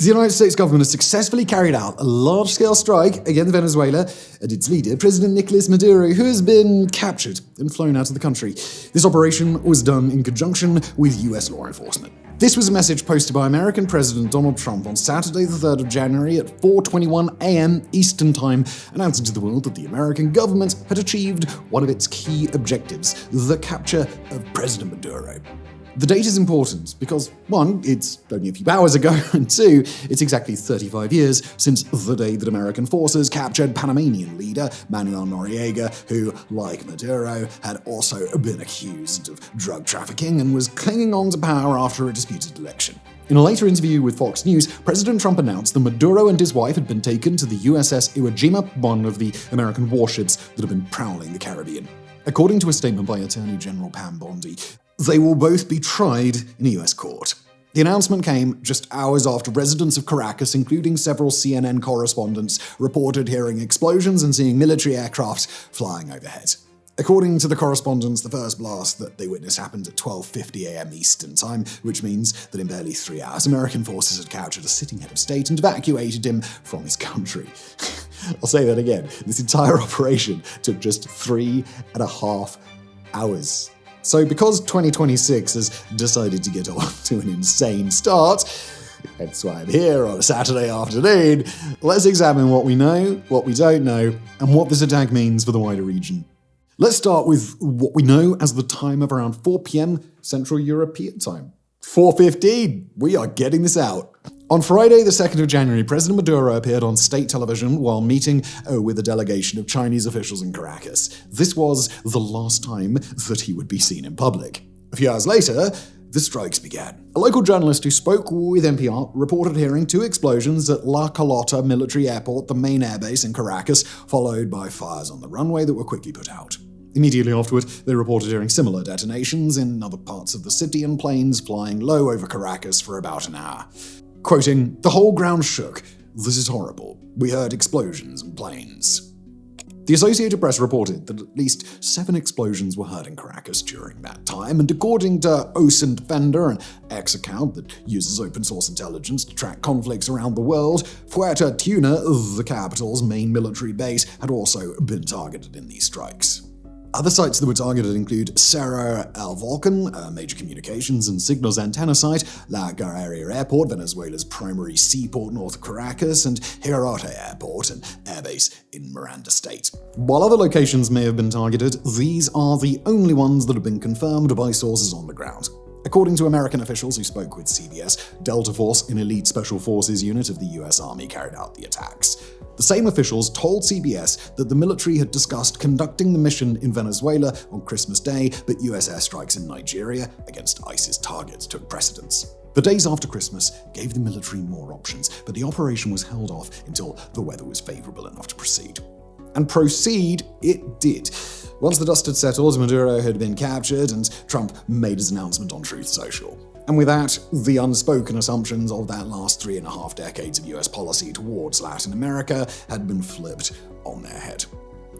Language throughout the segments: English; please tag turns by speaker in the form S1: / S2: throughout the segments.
S1: The United States government has successfully carried out a large-scale strike against Venezuela and its leader, President Nicolas Maduro, who has been captured and flown out of the country. This operation was done in conjunction with US law enforcement. This was a message posted by American President Donald Trump on Saturday the 3rd of January at 4:21 a.m. Eastern Time, announcing to the world that the American government had achieved one of its key objectives, the capture of President Maduro. The date is important because, one, it's only a few hours ago, and two, it's exactly 35 years since the day that American forces captured Panamanian leader Manuel Noriega, who, like Maduro, had also been accused of drug trafficking and was clinging on to power after a disputed election. In a later interview with Fox News, President Trump announced that Maduro and his wife had been taken to the USS Iwo Jima, one of the American warships that had been prowling the Caribbean. According to a statement by Attorney General Pam Bondi, they will both be tried in a US court. The announcement came just hours after residents of Caracas, including several CNN correspondents, reported hearing explosions and seeing military aircraft flying overhead. According to the correspondents, the first blast that they witnessed happened at 12:50 a.m. Eastern Time, which means that in barely 3 hours, American forces had captured a sitting head of state and evacuated him from his country. I'll say that again. This entire operation took just 3.5 hours. So because 2026 has decided to get off to an insane start, that's why I'm here on a Saturday afternoon, let's examine what we know, what we don't know, and what this attack means for the wider region. Let's start with what we know as the time of around 4 p.m. Central European Time. 4:15, we are getting this out. On Friday, the 2nd of January, President Maduro appeared on state television while meeting with a delegation of Chinese officials in Caracas. This was the last time that he would be seen in public. A few hours later, the strikes began. A local journalist who spoke with NPR reported hearing 2 explosions at La Carlota military airport, the main airbase in Caracas, followed by fires on the runway that were quickly put out. Immediately afterward, they reported hearing similar detonations in other parts of the city and planes flying low over Caracas for about an hour. Quoting, "The whole ground shook. This is horrible. We heard explosions and planes." The Associated Press reported that at least 7 explosions were heard in Caracas during that time, and according to Ocean Defender, an X-account that uses open-source intelligence to track conflicts around the world, Fuerte Tuna, the capital's main military base, had also been targeted in these strikes. Other sites that were targeted include Cerro El Volcan, a major communications and signals antenna site, La Guaira Airport, Venezuela's primary seaport north of Caracas, and Hirarte Airport, an airbase in Miranda State. While other locations may have been targeted, these are the only ones that have been confirmed by sources on the ground. According to American officials who spoke with CBS, Delta Force, an elite special forces unit of the US Army, carried out the attacks. The same officials told CBS that the military had discussed conducting the mission in Venezuela on Christmas Day, but US airstrikes in Nigeria against ISIS targets took precedence. The days after Christmas gave the military more options, but the operation was held off until the weather was favorable enough to proceed. And proceed it did. Once the dust had settled, Maduro had been captured, and Trump made his announcement on Truth Social. And with that, the unspoken assumptions of that last 3.5 decades of US policy towards Latin America had been flipped on their head.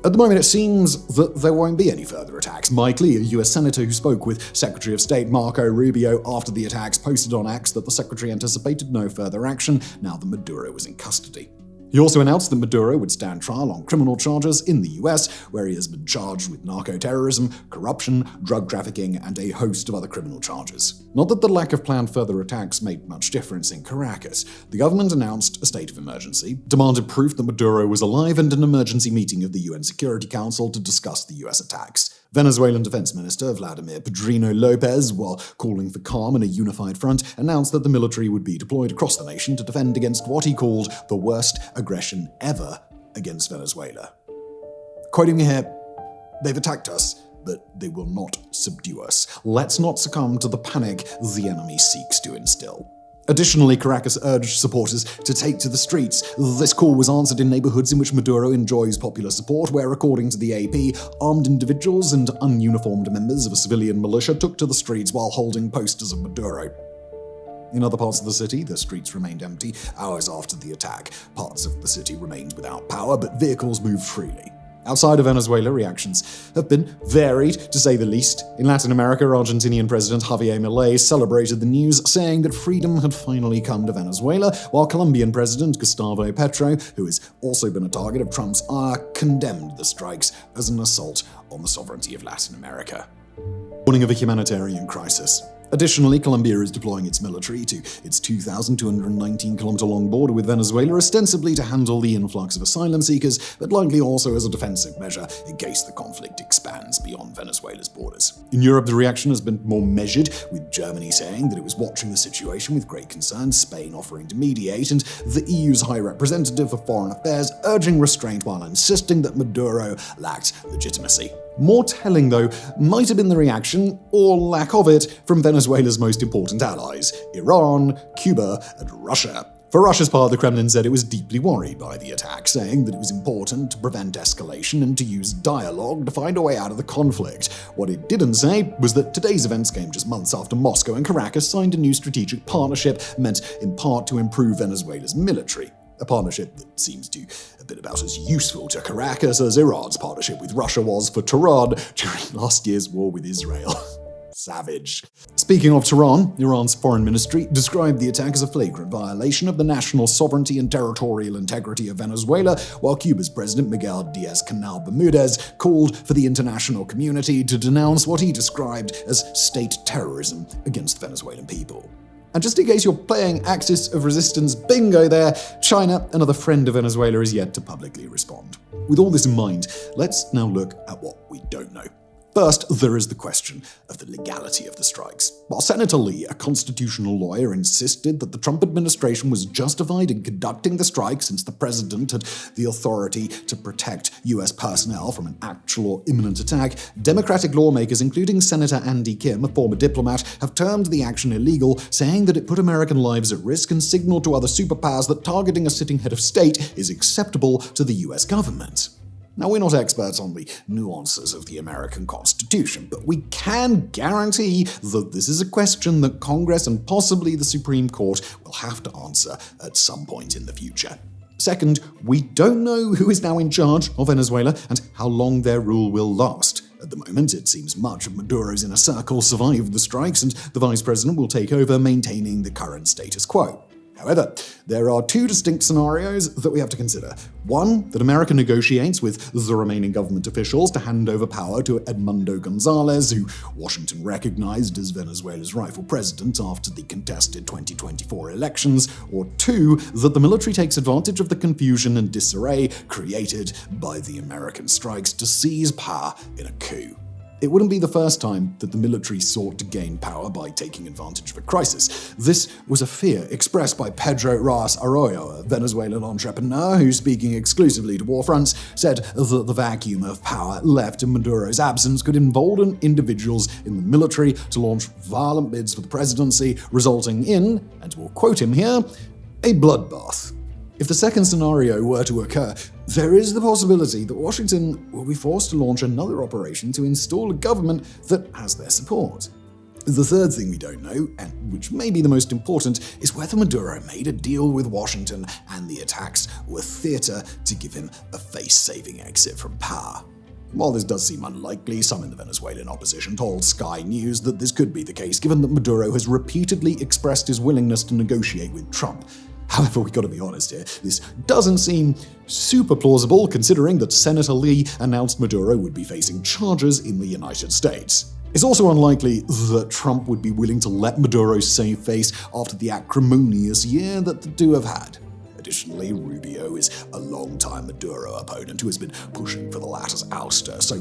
S1: At the moment, it seems that there won't be any further attacks. Mike Lee, a US senator who spoke with Secretary of State Marco Rubio after the attacks, posted on X that the secretary anticipated no further action now that Maduro was in custody. He also announced that Maduro would stand trial on criminal charges in the US, where he has been charged with narco-terrorism, corruption, drug trafficking, and a host of other criminal charges. Not that the lack of planned further attacks made much difference in Caracas. The government announced a state of emergency, demanded proof that Maduro was alive, and an emergency meeting of the UN Security Council to discuss the US attacks. Venezuelan Defense Minister Vladimir Padrino Lopez, while calling for calm and a unified front, announced that the military would be deployed across the nation to defend against what he called the worst aggression ever against Venezuela. Quoting me here, "They've attacked us, but they will not subdue us. Let's not succumb to the panic the enemy seeks to instill." Additionally, Caracas urged supporters to take to the streets. This call was answered in neighborhoods in which Maduro enjoys popular support, where, according to the AP, armed individuals and ununiformed members of a civilian militia took to the streets while holding posters of Maduro. In other parts of the city, the streets remained empty hours after the attack. Parts of the city remained without power, but vehicles moved freely. Outside of Venezuela, reactions have been varied, to say the least. In Latin America, Argentinian President Javier Milei celebrated the news, saying that freedom had finally come to Venezuela, while Colombian President Gustavo Petro, who has also been a target of Trump's ire, condemned the strikes as an assault on the sovereignty of Latin America. Warning of a humanitarian crisis. Additionally, Colombia is deploying its military to its 2,219-kilometer-long border with Venezuela, ostensibly to handle the influx of asylum seekers, but likely also as a defensive measure in case the conflict expands beyond Venezuela's borders. In Europe, the reaction has been more measured, with Germany saying that it was watching the situation with great concern, Spain offering to mediate, and the EU's High Representative for Foreign Affairs urging restraint while insisting that Maduro lacked legitimacy. More telling, though, might have been the reaction, or lack of it, from Venezuela's most important allies, Iran, Cuba, and Russia. For Russia's part, the Kremlin said it was deeply worried by the attack, saying that it was important to prevent escalation and to use dialogue to find a way out of the conflict. What it didn't say was that today's events came just months after Moscow and Caracas signed a new strategic partnership meant in part to improve Venezuela's military. A partnership that seems to have been about as useful to Caracas as Iran's partnership with Russia was for Tehran during last year's war with Israel. Savage. Speaking of Tehran, Iran's foreign ministry described the attack as a flagrant violation of the national sovereignty and territorial integrity of Venezuela, while Cuba's President Miguel Diaz-Canel Bermudez called for the international community to denounce what he described as state terrorism against Venezuelan people. And just in case you're playing Axis of Resistance bingo there, China, another friend of Venezuela, is yet to publicly respond. With all this in mind, let's now look at what we don't know. First, there is the question of the legality of the strikes. While Senator Lee, a constitutional lawyer, insisted that the Trump administration was justified in conducting the strike since the president had the authority to protect U.S. personnel from an actual or imminent attack, Democratic lawmakers, including Senator Andy Kim, a former diplomat, have termed the action illegal, saying that it put American lives at risk and signaled to other superpowers that targeting a sitting head of state is acceptable to the U.S. government. Now, we're not experts on the nuances of the American Constitution, but we can guarantee that this is a question that Congress and possibly the Supreme Court will have to answer at some point in the future. Second, we don't know who is now in charge of Venezuela and how long their rule will last. At the moment, it seems much of Maduro's inner circle survived the strikes, and the vice president will take over, maintaining the current status quo. However, there are two distinct scenarios that we have to consider. One, that America negotiates with the remaining government officials to hand over power to Edmundo Gonzalez, who Washington recognized as Venezuela's rightful president after the contested 2024 elections. Or two, that the military takes advantage of the confusion and disarray created by the American strikes to seize power in a coup. It wouldn't be the first time that the military sought to gain power by taking advantage of a crisis. This was a fear expressed by Pedro Reyes Arroyo, a Venezuelan entrepreneur who, speaking exclusively to WarFronts, said that the vacuum of power left in Maduro's absence could embolden individuals in the military to launch violent bids for the presidency, resulting in, and we'll quote him here, a bloodbath. If the second scenario were to occur, there is the possibility that Washington will be forced to launch another operation to install a government that has their support. The third thing we don't know, and which may be the most important, is whether Maduro made a deal with Washington and the attacks were theater to give him a face-saving exit from power. While this does seem unlikely, some in the Venezuelan opposition told Sky News that this could be the case, given that Maduro has repeatedly expressed his willingness to negotiate with Trump. However, we gotta be honest here, this doesn't seem super plausible considering that Senator Lee announced Maduro would be facing charges in the United States. It's also unlikely that Trump would be willing to let Maduro save face after the acrimonious year that the two have had. Additionally, Rubio is a longtime Maduro opponent who has been pushing for the latter's ouster, so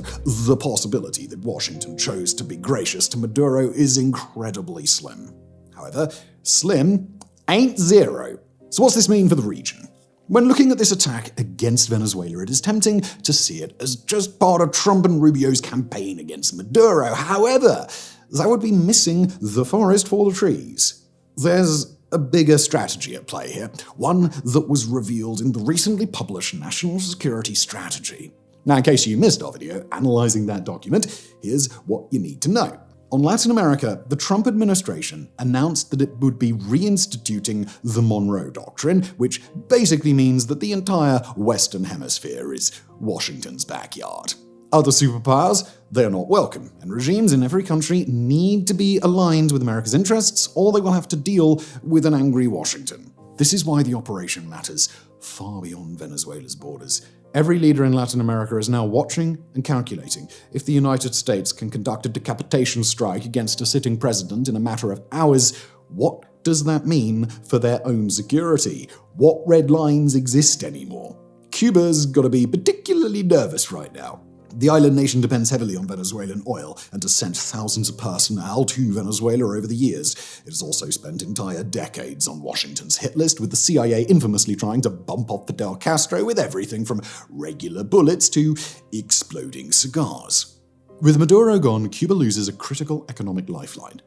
S1: the possibility that Washington chose to be gracious to Maduro is incredibly slim. However, slim ain't zero. So what's this mean for the region? When looking at this attack against Venezuela, it is tempting to see it as just part of Trump and Rubio's campaign against Maduro. However, that would be missing the forest for the trees. There's a bigger strategy at play here, one that was revealed in the recently published National Security Strategy. Now, in case you missed our video analyzing that document, here's what you need to know. On Latin America, the Trump administration announced that it would be reinstituting the Monroe Doctrine, which basically means that the entire Western Hemisphere is Washington's backyard. Other superpowers, they're not welcome, and regimes in every country need to be aligned with America's interests, or they will have to deal with an angry Washington. This is why the operation matters far beyond Venezuela's borders. Every leader in Latin America is now watching and calculating. If the United States can conduct a decapitation strike against a sitting president in a matter of hours, what does that mean for their own security? What red lines exist anymore? Cuba's got to be particularly nervous right now. The island nation depends heavily on Venezuelan oil and has sent thousands of personnel to Venezuela over the years. It has also spent entire decades on Washington's hit list, with the CIA infamously trying to bump off Fidel Castro with everything from regular bullets to exploding cigars. With Maduro gone, Cuba loses a critical economic lifeline,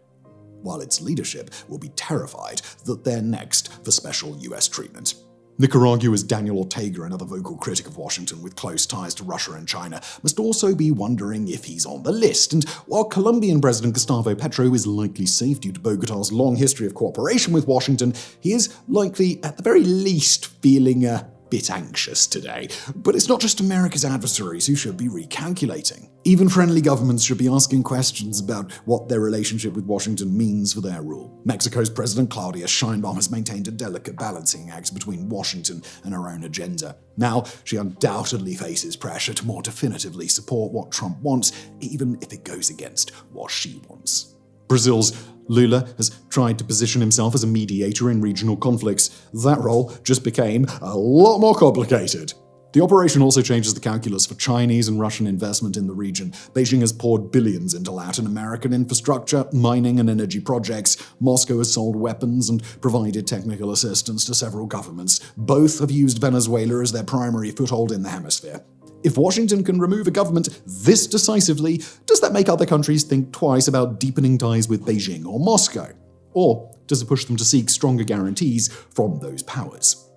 S1: while its leadership will be terrified that they're next for special US treatment. Nicaragua's Daniel Ortega, another vocal critic of Washington with close ties to Russia and China, must also be wondering if he's on the list. And while Colombian President Gustavo Petro is likely safe due to Bogotá's long history of cooperation with Washington, he is likely, at the very least, feeling a bit anxious today. But it's not just America's adversaries who should be recalculating. Even friendly governments should be asking questions about what their relationship with Washington means for their rule. Mexico's President Claudia Sheinbaum has maintained a delicate balancing act between Washington and her own agenda. Now, she undoubtedly faces pressure to more definitively support what Trump wants, even if it goes against what she wants. Brazil's Lula has tried to position himself as a mediator in regional conflicts. That role just became a lot more complicated. The operation also changes the calculus for Chinese and Russian investment in the region. Beijing has poured billions into Latin American infrastructure, mining and energy projects. Moscow has sold weapons and provided technical assistance to several governments. Both have used Venezuela as their primary foothold in the hemisphere. If Washington can remove a government this decisively, does that make other countries think twice about deepening ties with Beijing or Moscow? Or does it push them to seek stronger guarantees from those powers?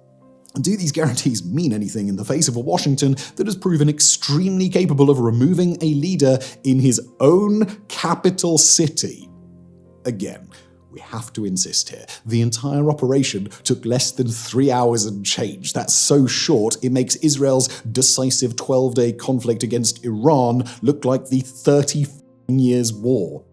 S1: And do these guarantees mean anything in the face of a Washington that has proven extremely capable of removing a leader in his own capital city? Again, we have to insist here. The entire operation took less than 3 hours and change. That's so short, it makes Israel's decisive 12-day conflict against Iran look like the 30 years war.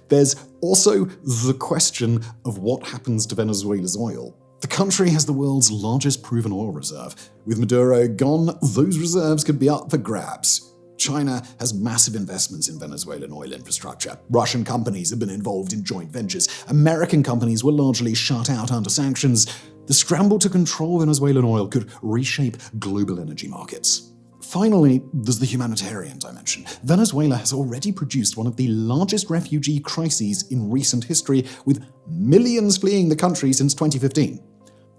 S1: There's also the question of what happens to Venezuela's oil. The country has the world's largest proven oil reserve. With Maduro gone, those reserves could be up for grabs. China has massive investments in Venezuelan oil infrastructure. Russian companies have been involved in joint ventures. American companies were largely shut out under sanctions. The scramble to control Venezuelan oil could reshape global energy markets. Finally, there's the humanitarian dimension. Venezuela has already produced one of the largest refugee crises in recent history, with millions fleeing the country since 2015.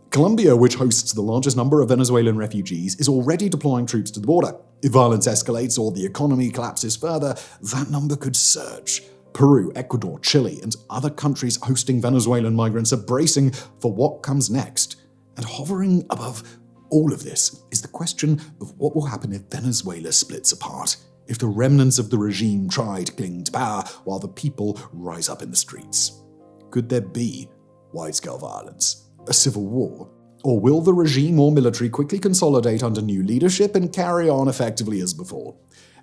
S1: Colombia, which hosts the largest number of Venezuelan refugees, is already deploying troops to the border. If violence escalates or the economy collapses further, that number could surge. Peru, Ecuador, Chile, and other countries hosting Venezuelan migrants are bracing for what comes next. And hovering above all of this is the question of what will happen if Venezuela splits apart, if the remnants of the regime try to cling to power while the people rise up in the streets. Could there be wide-scale violence? A civil war? Or will the regime or military quickly consolidate under new leadership and carry on effectively as before?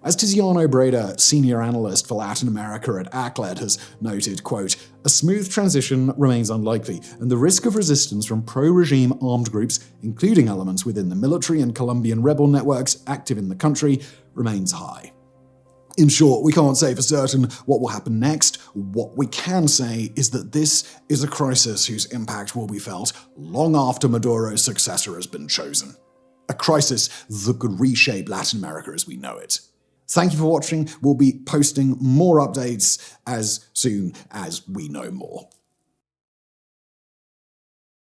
S1: As Tiziano Breda, senior analyst for Latin America at ACLED, has noted, quote, "A smooth transition remains unlikely, and the risk of resistance from pro-regime armed groups, including elements within the military and Colombian rebel networks active in the country, remains high." In short, we can't say for certain what will happen next. What we can say is that this is a crisis whose impact will be felt long after Maduro's successor has been chosen. A crisis that could reshape Latin America as we know it. Thank you for watching. We'll be posting more updates as soon as we know more.